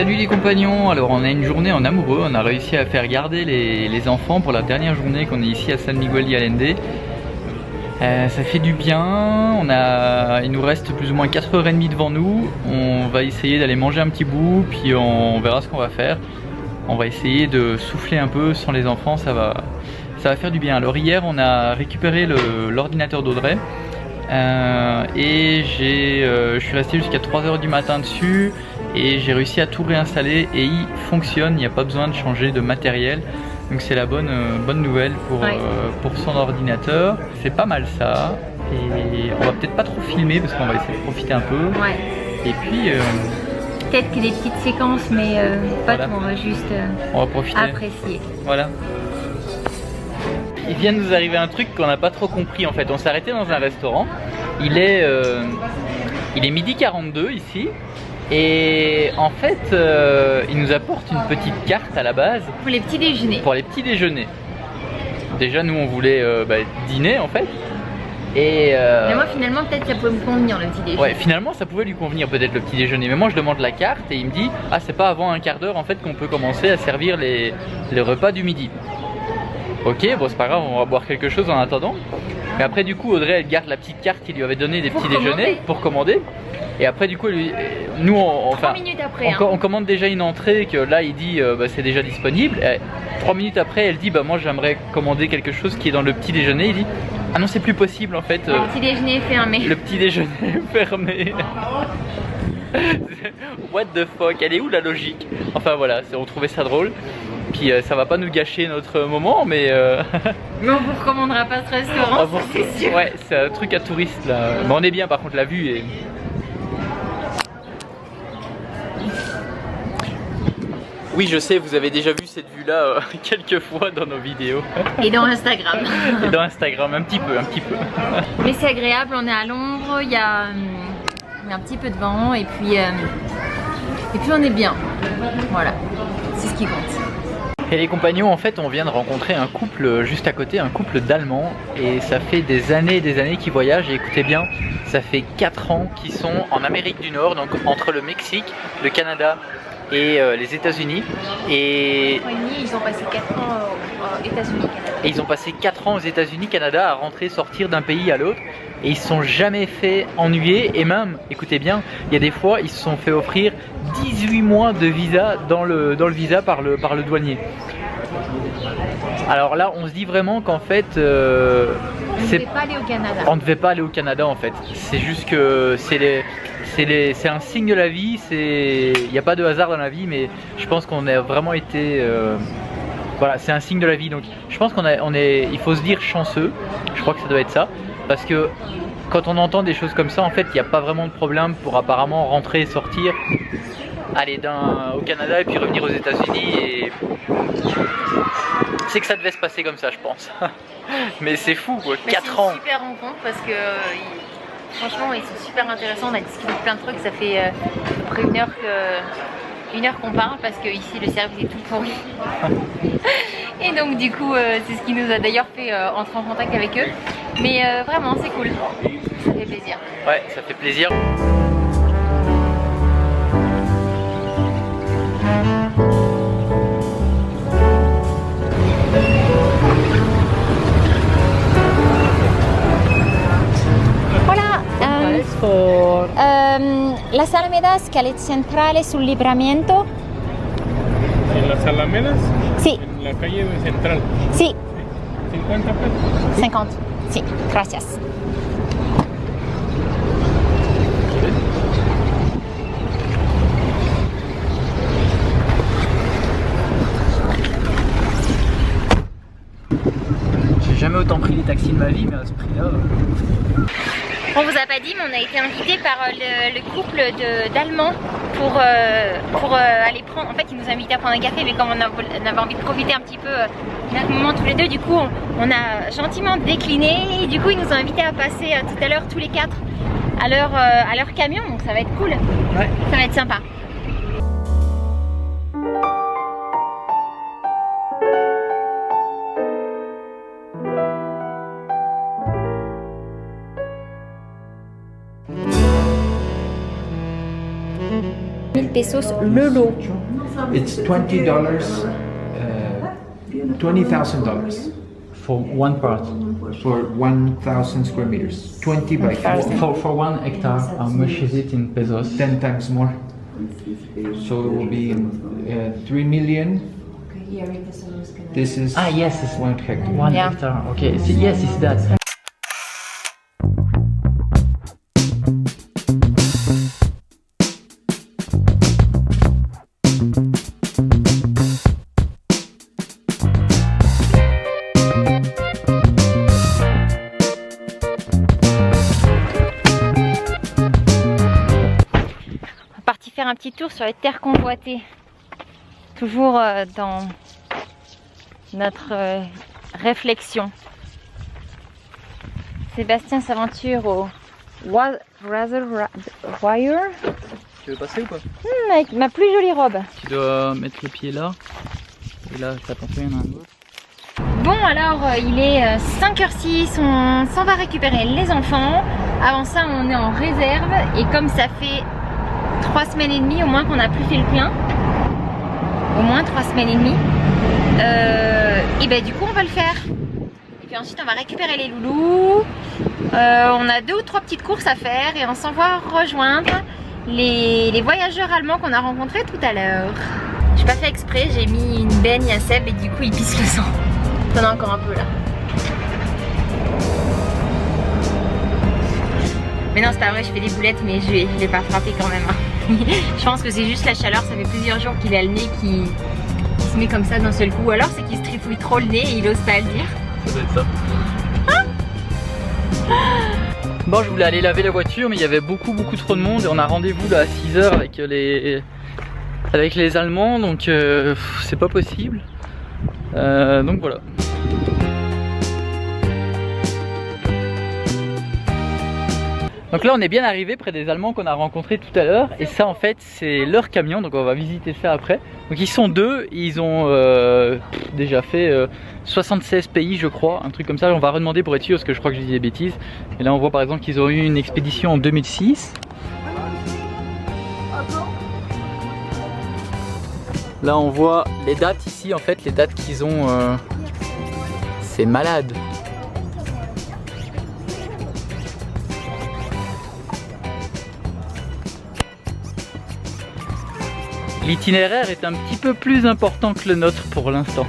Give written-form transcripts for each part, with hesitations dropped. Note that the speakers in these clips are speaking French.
Salut les compagnons, alors on a une journée en amoureux, on a réussi à faire garder les enfants pour la dernière journée qu'on est ici à San Miguel de Allende. Ça fait du bien, il nous reste plus ou moins 4h30 devant nous, on va essayer d'aller manger un petit bout, puis on verra ce qu'on va faire. On va essayer de souffler un peu sans les enfants, ça va faire du bien. Alors hier on a récupéré l'ordinateur d'Audrey et je suis resté jusqu'à 3h du matin dessus et j'ai réussi à tout réinstaller et il fonctionne, il n'y a pas besoin de changer de matériel. Donc c'est la bonne nouvelle pour son ordinateur. C'est pas mal ça. Et on va peut-être pas trop filmer parce qu'on va essayer de profiter un peu. Ouais. Et puis peut-être que des petites séquences, mais pas voilà. trop, on va juste on va profiter. apprécier. Voilà. Il vient de nous arriver un truc qu'on n'a pas trop compris en fait. On s'est arrêté dans un restaurant. Il est midi 42 ici. Et en fait, il nous apporte une petite carte à la base. Pour les petits déjeuners. Pour les petits déjeuners. Déjà, nous, on voulait dîner en fait. Et mais moi, finalement, peut-être ça pouvait me convenir le petit déjeuner. Ouais, finalement, ça pouvait lui convenir peut-être le petit déjeuner. Mais moi, je demande la carte et il me dit ah, c'est pas avant un quart d'heure en fait qu'on peut commencer à servir les repas du midi. Ok, bon, c'est pas grave, on va boire quelque chose en attendant. Mais après, du coup, Audrey, elle garde la petite carte qu'il lui avait donné des petits déjeuners pour commander. Et après, du coup, nous, enfin, 3 minutes après, on commande déjà une entrée que là, il dit c'est déjà disponible. Et 3 minutes après, elle dit moi, j'aimerais commander quelque chose qui est dans le petit déjeuner. Il dit ah non, c'est plus possible en fait. Le petit déjeuner est fermé. Le petit déjeuner est fermé. What the fuck, elle est où la logique? Enfin voilà, on trouvait ça drôle. Puis ça va pas nous gâcher notre moment, mais mais on vous recommandera pas ce restaurant, c'est sûr. Ouais, c'est un truc à touristes là. Mais on est bien, par contre, la vue est... Oui, je sais, vous avez déjà vu cette vue-là quelques fois dans nos vidéos. Et dans Instagram. Et dans Instagram, un petit peu. Mais c'est agréable, on est à l'ombre, il y a un petit peu de vent et puis on est bien. Voilà, c'est ce qui compte. Et les compagnons, en fait, on vient de rencontrer un couple juste à côté, un couple d'Allemands. Et ça fait des années qu'ils voyagent. Et écoutez bien, ça fait 4 ans qu'ils sont en Amérique du Nord, donc entre le Mexique, le Canada et les États-Unis. Et ils ont passé 4 ans aux États-Unis, Canada. Et ils ont passé 4 ans aux États-Unis, Canada, à rentrer, sortir d'un pays à l'autre. Et ils se sont jamais fait ennuyer. Et même, écoutez bien, il y a des fois, ils se sont fait offrir 18 mois de visa dans le visa par le douanier. Alors là, on se dit vraiment qu'en fait, on ne devait pas aller au Canada. On ne devait pas aller au Canada en fait. C'est juste que c'est un signe de la vie. Il n'y a pas de hasard dans la vie, mais je pense qu'on a vraiment été voilà, c'est un signe de la vie. Donc je pense il faut se dire chanceux. Je crois que ça doit être ça, parce que quand on entend des choses comme ça, en fait, il n'y a pas vraiment de problème pour apparemment rentrer et sortir, aller au Canada et puis revenir aux États-Unis. Et c'est que ça devait se passer comme ça, je pense. Mais c'est fou quoi, 4 ans. C'est une super rencontre parce que franchement, ils sont super intéressants. On a discuté de plein de trucs. Ça fait à peu près une heure qu'on parle parce que ici le service est tout pourri. Et donc du coup c'est ce qui nous a d'ailleurs fait entrer en contact avec eux. Mais vraiment c'est cool, ça fait plaisir. Ouais, ça fait plaisir. Las Alamedas, que es centrales sul libramiento. ¿En las Alamedas? Sí. En la calle central. Sí. 50 pesos. 50. Sí, gracias. J'ai jamais autant pris les taxis de ma vie, mais à ce prix-là... On vous a pas dit, mais on a été invité par le couple d'Allemands pour aller prendre. En fait, ils nous ont invités à prendre un café, mais comme on avait envie de profiter un petit peu d'un moment tous les deux, du coup, on a gentiment décliné. Et du coup, ils nous ont invités à passer tout à l'heure tous les 4 à leur camion, donc ça va être cool. Ouais. Ça va être sympa. pesos le lot. It's $20, $20,000 For one part. for 1,000 square meters. 20 by 4, For 1 hectare, how much is it in pesos? 10 times more. So it will be 3 million. This is Ah yes, it's 1 hectare. 1 Yeah. hectare. Okay, yes, it's that. Faire un petit tour sur les terres convoitées, toujours dans notre réflexion. Sébastien s'aventure au Razor Wire Tu veux passer ou pas? avec ma plus jolie robe. Tu dois mettre le pied là. Et là, ça t'en fait un autre. Bon alors il est 5h06, on s'en va récupérer les enfants. Avant ça on est en réserve et comme ça fait 3 semaines et demie au moins qu'on n'a plus fait le plein, au moins 3 semaines et demie, et ben du coup on va le faire. Et puis ensuite on va récupérer les loulous, on a 2 ou 3 petites courses à faire et on s'en va rejoindre les voyageurs allemands qu'on a rencontrés tout à l'heure. J'ai pas fait exprès, j'ai mis une baigne à Seb et du coup il pisse le sang. T'en as encore un peu là. Mais non c'est pas vrai, je fais des boulettes mais je vais pas frapper quand même. Je pense que c'est juste la chaleur, ça fait plusieurs jours qu'il a le nez qui se met comme ça d'un seul coup. Ou alors c'est qu'il se trifouille trop le nez et il ose pas le dire. Ça doit être ça. Bon, je voulais aller laver la voiture mais il y avait beaucoup trop de monde et on a rendez-vous là à 6h avec les Allemands donc c'est pas possible. Donc voilà. Donc là on est bien arrivé près des Allemands qu'on a rencontrés tout à l'heure et ça en fait c'est leur camion donc on va visiter ça après. Donc ils sont 2, ils ont déjà fait 76 pays je crois, un truc comme ça. On va redemander pour être sûr parce que je crois que je dis des bêtises. Et là on voit par exemple qu'ils ont eu une expédition en 2006. Là on voit les dates ici en fait, les dates qu'ils ont, c'est malade. L'itinéraire est un petit peu plus important que le nôtre pour l'instant.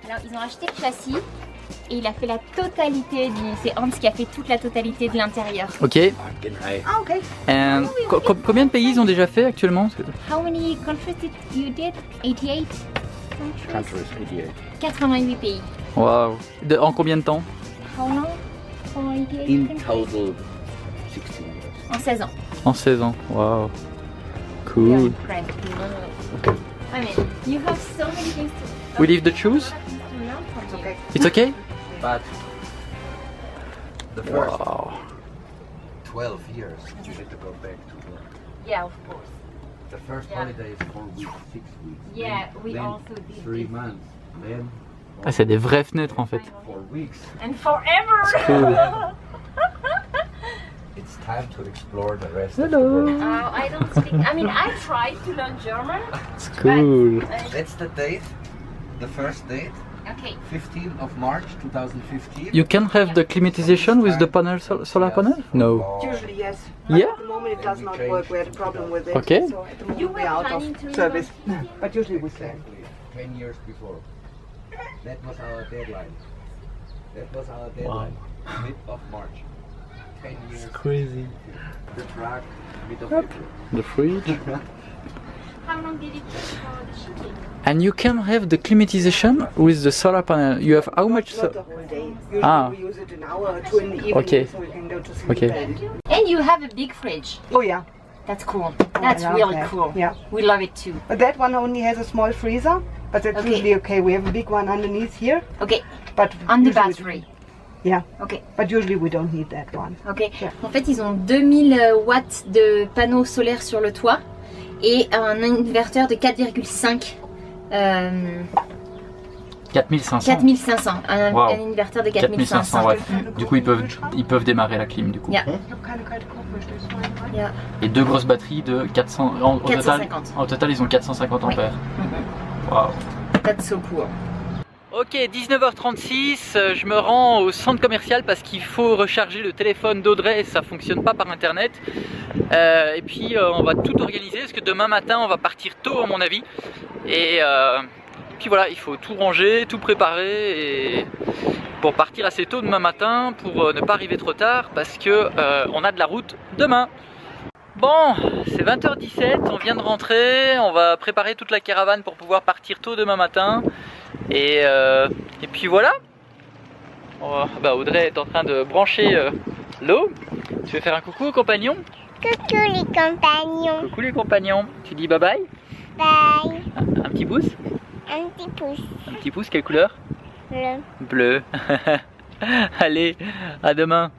Alors ils ont acheté le châssis et il a fait la totalité du... C'est Hans qui a fait toute la totalité de l'intérieur. Ok. Ah ok. Combien de pays ils ont déjà fait actuellement? How many countries did you did? 88 countries? 88 pays. Waouh. En combien de temps? How long? For 88 In countries? total, 16 years. En 16 ans. En 16 ans. Waouh. Yeah, Cool. Frank, I mean, you have so many things to... We leave the shoes? Okay. It's okay? But the first Wow. 12 years, you need to go back to work. Yeah, of course. The first Yeah. holiday is 4 weeks, 6 weeks. Yeah, we then also did 3 this. months. Then Ah, c'est des vraies fenêtres en fait. 4 weeks. And forever! Cool. It's time to explore the rest Hello. of the world. I don't speak... I mean, I tried to learn German. It's cool. That's the date, the first date, Okay. 15th of March 2015. You can have the climatization with the panel, solar panel? No. Usually, yes. Yeah? At the moment, it does not work. We had a problem with it. Okay. So at the You moment, were we're out planning to of service. But usually we can. 10 years before. That was our deadline. That was our deadline. Mid of March. 10 years. Crazy. The truck, mid of April. The fridge. How long did it take for the shipping? And you can have the climatization with the solar panel. You have how much? Not the whole day. Usually Ah. we use it an hour or two in the evening Okay. so we can go to sleep. Okay. then. And you have a big fridge. Oh yeah. That's cool. That's I love really that. cool. Yeah. We love it too. But that one only has a small freezer. But that's Okay. usually okay. We have a big one underneath here. Okay. But On the usually we- battery. Yeah. Okay. But usually we don't need that one. Ok. Yeah. En fait, ils ont 2000 watts de panneaux solaires sur le toit et un inverteur de 4,5 4500. 4500, un Wow. inverteur de 4500. ouais. Du coup, ils peuvent démarrer la clim du coup. Yeah. Yeah. Et 2 grosses batteries de 400. Au 450. total, ils ont 450 Oui. ampères. Waouh. That's so cool. Ok, 19h36, je me rends au centre commercial parce qu'il faut recharger le téléphone d'Audrey et ça fonctionne pas par internet. Et puis on va tout organiser parce que demain matin on va partir tôt à mon avis. Et puis voilà, il faut tout ranger, tout préparer et pour partir assez tôt demain matin pour ne pas arriver trop tard parce que on a de la route demain. Bon, c'est 20h17, on vient de rentrer, on va préparer toute la caravane pour pouvoir partir tôt demain matin. Et puis voilà. Bah Audrey est en train de brancher l'eau. Tu veux faire un coucou aux compagnons? Coucou les compagnons. Coucou les compagnons. Tu dis bye bye? Bye. Un petit pouce? Un petit pouce. Un petit pouce, quelle couleur? Bleu. Bleu. Allez, à demain.